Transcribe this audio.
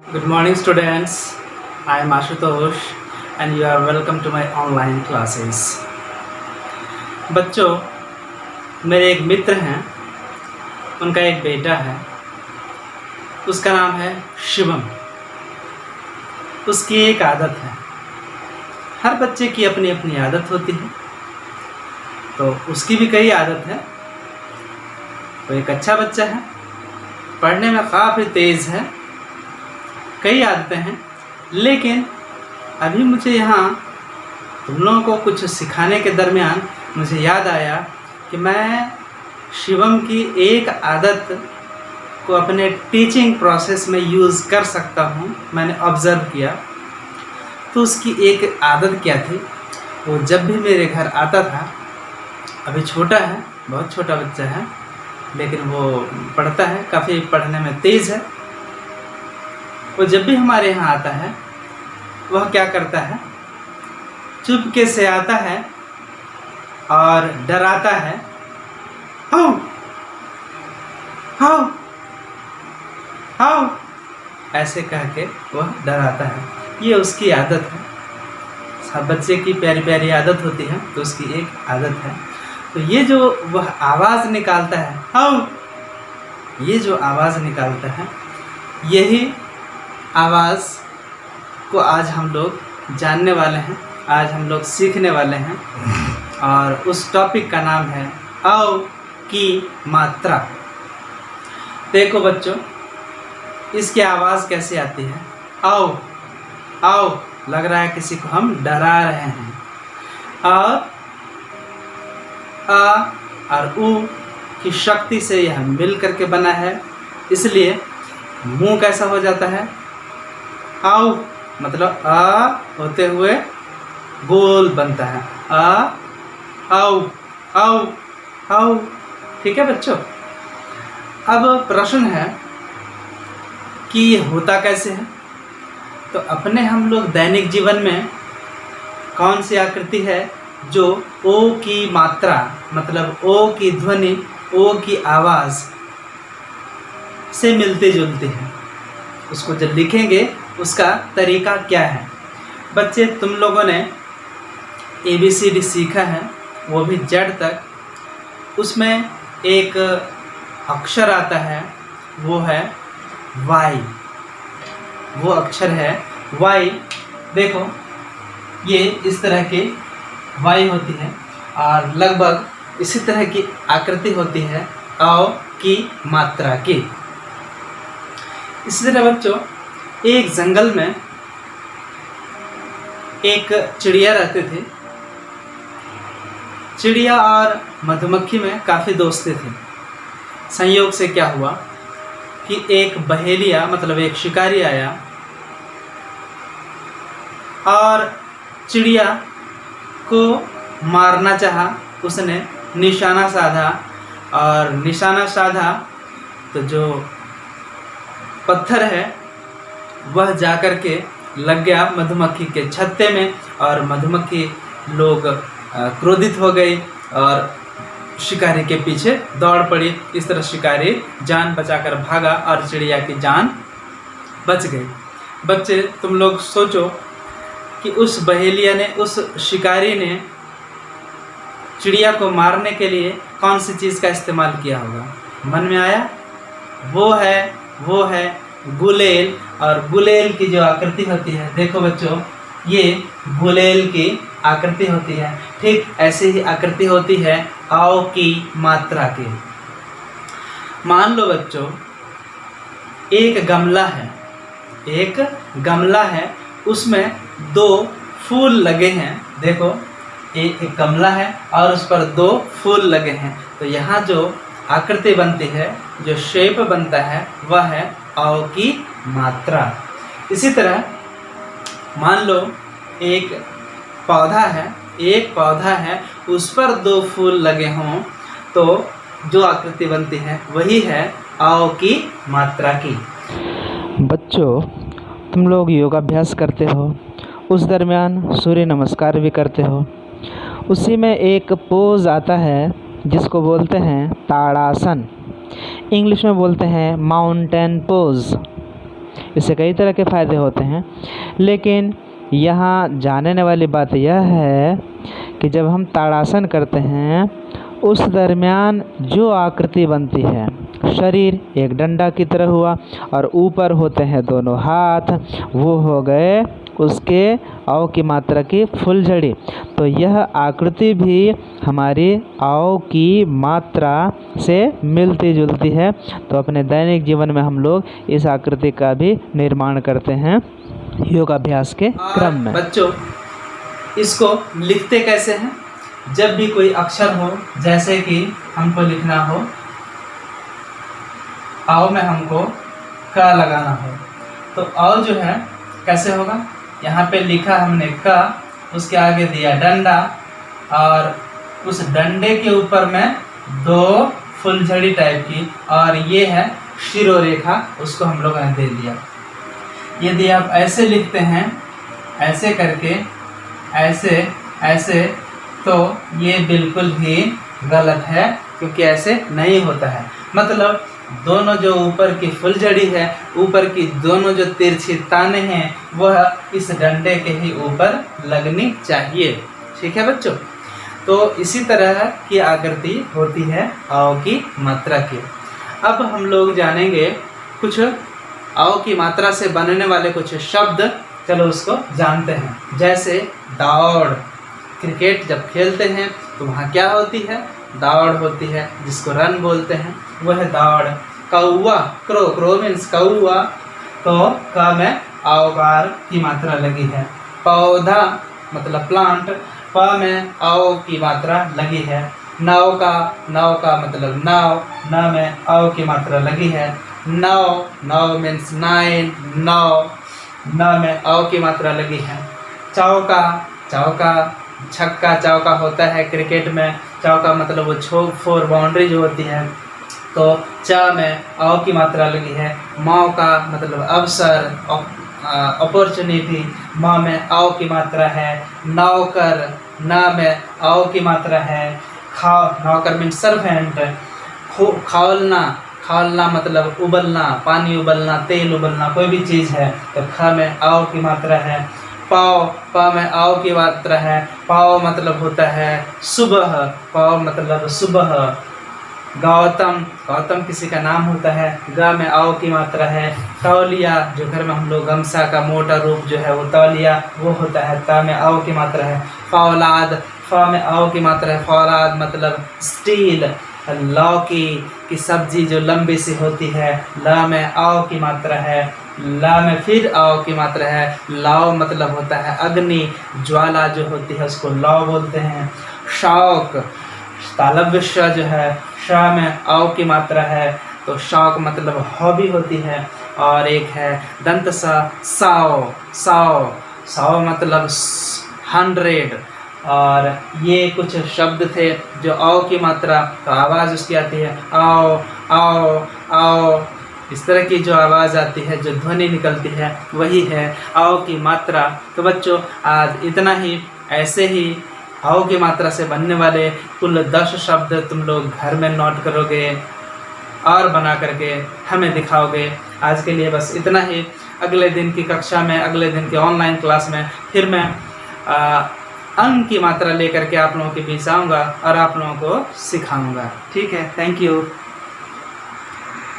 Good morning, students. I am Ashutosh, and you are welcome to my online classes. बच्चों, मेरे एक मित्र हैं, उनका एक बेटा है, उसका नाम है शिवम। उसकी एक आदत है, हर बच्चे की अपनी अपनी आदत होती है, तो उसकी भी कई आदत है। वो एक अच्छा बच्चा है, पढ़ने में काफ़ी तेज़ है, कई आदतें हैं, लेकिन अभी मुझे यहाँ तुम लोगों को कुछ सिखाने के दरमियान मुझे याद आया कि मैं शिवम की एक आदत को अपने टीचिंग प्रोसेस में यूज़ कर सकता हूँ। मैंने ऑब्ज़र्व किया, तो उसकी एक आदत क्या थी, वो जब भी मेरे घर आता था, अभी छोटा है, बहुत छोटा बच्चा है, लेकिन वो पढ़ता है, काफ़ी पढ़ने में तेज़ है। वो जब भी हमारे यहाँ आता है, वह क्या करता है, चुपके से आता है और डराता है, हाउ हाउ हाउ ऐसे कह के वह डराता है। ये उसकी आदत है। सब बच्चे की प्यारी प्यारी आदत होती है, तो उसकी एक आदत है। तो ये जो वह आवाज़ निकालता है, हाउ, ये जो आवाज़ निकालता है, यही आवाज़ को आज हम लोग जानने वाले हैं, आज हम लोग सीखने वाले हैं, और उस टॉपिक का नाम है औ की मात्रा। देखो बच्चों, इसकी आवाज़ कैसे आती है, आओ आओ, लग रहा है किसी को हम डरा रहे हैं। और आ और ऊ की शक्ति से यह मिल करके बना है, इसलिए मुंह कैसा हो जाता है, आओ, मतलब आ होते हुए गोल बनता है, आ आओ आओ आओ। ठीक है बच्चों, अब प्रश्न है कि ये होता कैसे है। तो अपने हम लोग दैनिक जीवन में कौन सी आकृति है जो ओ की मात्रा, मतलब ओ की ध्वनि, ओ की आवाज़ से मिलती जुलती है, उसको जब लिखेंगे उसका तरीका क्या है। बच्चे, तुम लोगों ने ABCD सीखा है, वो भी Z तक। उसमें एक अक्षर आता है, वो है Y। वो अक्षर है Y। देखो, ये इस तरह की Y होती है और लगभग इसी तरह की आकृति होती है औ की मात्रा की। इसी तरह बच्चों, एक जंगल में एक चिड़िया रहते थे। चिड़िया और मधुमक्खी में काफ़ी दोस्ती थी। संयोग से क्या हुआ कि एक बहेलिया, मतलब एक शिकारी आया और चिड़िया को मारना चाहा। उसने निशाना साधा, और निशाना साधा तो जो पत्थर है वह जाकर के लग गया मधुमक्खी के छत्ते में, और मधुमक्खी लोग क्रोधित हो गई और शिकारी के पीछे दौड़ पड़ी। इस तरह शिकारी जान बचाकर भागा और चिड़िया की जान बच गई। बच्चे, तुम लोग सोचो कि उस बहेलिया ने, उस शिकारी ने चिड़िया को मारने के लिए कौन सी चीज़ का इस्तेमाल किया होगा। मन में आया? वो है गुलेल। और गुलेल की जो आकृति होती है, देखो बच्चों, ये गुलेल की आकृति होती है। ठीक ऐसी ही आकृति होती है औ की मात्रा की। मान लो बच्चों, एक गमला है, उसमें 2 फूल लगे हैं। देखो, एक गमला है और उस पर 2 फूल लगे हैं, तो यहाँ जो आकृति बनती है, जो शेप बनता है, वह है औ की मात्रा। इसी तरह मान लो एक पौधा है, उस पर 2 फूल लगे हों, तो जो आकृति बनती है वही है औ की मात्रा की। बच्चों, तुम लोग योगाभ्यास करते हो, उस दरमियान सूर्य नमस्कार भी करते हो। उसी में एक पोज आता है जिसको बोलते हैं ताड़ासन, इंग्लिश में बोलते हैं माउंटेन पोज। इससे कई तरह के फ़ायदे होते हैं। लेकिन यहाँ जानने वाली बात यह है कि जब हम ताड़ासन करते हैं उस दरमियान जो आकृति बनती है, शरीर एक डंडा की तरह हुआ और ऊपर होते हैं दोनों हाथ, वो हो गए उसके अव की मात्रा की फुलझड़ी। तो यह आकृति भी हमारी अव की मात्रा से मिलती जुलती है। तो अपने दैनिक जीवन में हम लोग इस आकृति का भी निर्माण करते हैं योगाभ्यास के क्रम में। बच्चों, इसको लिखते कैसे हैं? जब भी कोई अक्षर हो, जैसे कि हमको लिखना हो, आओ में हमको क लगाना हो, तो आओ जो है कैसे होगा? यहाँ पे लिखा हमने क, उसके आगे दिया डंडा और उस डंडे के ऊपर में दो फुलझड़ी टाइप की, और ये है शिरोरेखा, उसको हम लोगों ने दे दिया। यदि आप ऐसे लिखते हैं, ऐसे करके, ऐसे ऐसे, तो ये बिल्कुल भी गलत है, क्योंकि ऐसे नहीं होता है। मतलब दोनों जो ऊपर की फुलझड़ी है, ऊपर की दोनों जो तिरछी ताने हैं, वह इस डंडे के ही ऊपर लगनी चाहिए। ठीक है बच्चों? तो इसी तरह की आकृति होती है आओ की मात्रा की। अब हम लोग जानेंगे कुछ आओ की मात्रा से बनने वाले कुछ शब्द। चलो उसको जानते हैं। जैसे दौड़, क्रिकेट जब खेलते हैं तो वहाँ क्या होती है? दौड़ होती है, जिसको रन बोलते हैं, वह दौड़। कौवा, क्रो, क्रो मीन्स कौवा, तो क में औकार की मात्रा लगी है। पौधा मतलब प्लांट, प में औ की मात्रा लगी है। नौका, नौका मतलब नाव, न में औ की मात्रा लगी है। नौ, नौ मीन्स 9, नौ, न में औ की मात्रा लगी है। चौका, चौका छक्का चौका होता है क्रिकेट में। चौका मतलब वो 4 बाउंड्री जो होती है, तो च में औ की मात्रा लगी है। मौका मतलब अवसर, अपॉर्चुनिटी, म में औ की मात्रा है। नौकर, न में औ की मात्रा है। नौकर मीन्स सर्वेंट। खौलना, खौलना मतलब उबलना, पानी उबलना, तेल उबलना, कोई भी चीज़ है, तो ख में औ की मात्रा है। पाव, प में आओ की मात्रा है। पाव मतलब होता है सुबह, पाव मतलब सुबह। गौतम, गौतम किसी का नाम होता है, ग में आओ की मात्रा है। तौलिया, जो घर में हम लोग गमछा का मोटा रूप जो है वो तौलिया, वो होता है, त में आओ की मात्रा है। फौलाद, फ में आओ की मात्रा है। फौलाद मतलब स्टील। लौकी की सब्जी जो लंबी सी होती है, ल में आओ की मात्रा है। ला में फिर आओ की मात्रा है। लाव मतलब होता है अग्नि, ज्वाला जो होती है उसको लाव बोलते हैं। शौक, तालव्य श जो है, श में आओ की मात्रा है, तो शौक मतलब हॉबी होती है। और एक है दंत सा, साव, साव, साव मतलब 100। और ये कुछ शब्द थे जो आओ की मात्रा, तो आवाज़ उसकी आती है आओ, आओ, आओ। इस तरह की जो आवाज़ आती है, जो ध्वनि निकलती है, वही है आओ की मात्रा। तो बच्चों, आज इतना ही। ऐसे ही आओ की मात्रा से बनने वाले कुल 10 शब्द तुम लोग घर में नोट करोगे और बना करके हमें दिखाओगे। आज के लिए बस इतना ही। अगले दिन की कक्षा में, अगले दिन के ऑनलाइन क्लास में फिर मैं अंक की मात्रा लेकर के आप लोगों के बीच आऊँगा और आप लोगों को सिखाऊँगा। ठीक है, थैंक यू।